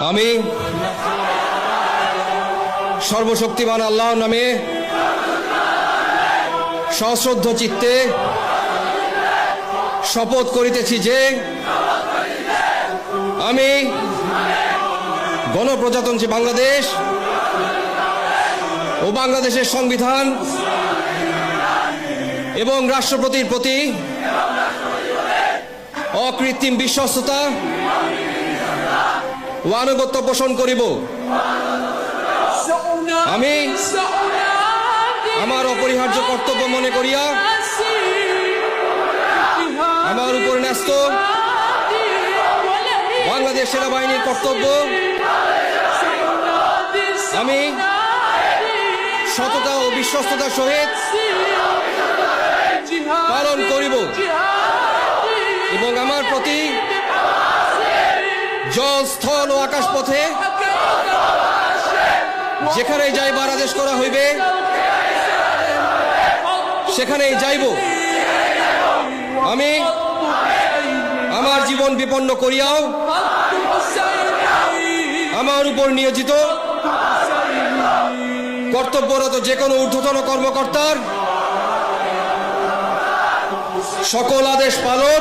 আমি সর্বশক্তিমান আল্লাহর নামে সশ্রদ্ধ চিত্তে শপথ করিতেছি যে আমি গণপ্রজাতন্ত্রী বাংলাদেশ ও বাংলাদেশের সংবিধান এবং রাষ্ট্রপতির প্রতি অকৃত্রিম বিশ্বস্ততা ও আনুগত্য পোষণ করিব। আমি আমার অপরিহার্য কর্তব্য মনে করিয়া আমার উপর ন্যস্ত বাংলাদেশ সেনাবাহিনীর কর্তব্য আমি সততা ও বিশ্বস্ততার সহিত পালন করিব এবং আমার প্রতি জল, স্থল ও আকাশ পথে যেখানে যাইবার আদেশ করা হইবে সেখানেই যাইব। আমি আমার জীবন বিপন্ন করিয়াও আমার উপর নিয়োজিত কর্তব্যরত যে কোনো ঊর্ধ্বতন কর্মকর্তার সকল আদেশ পালন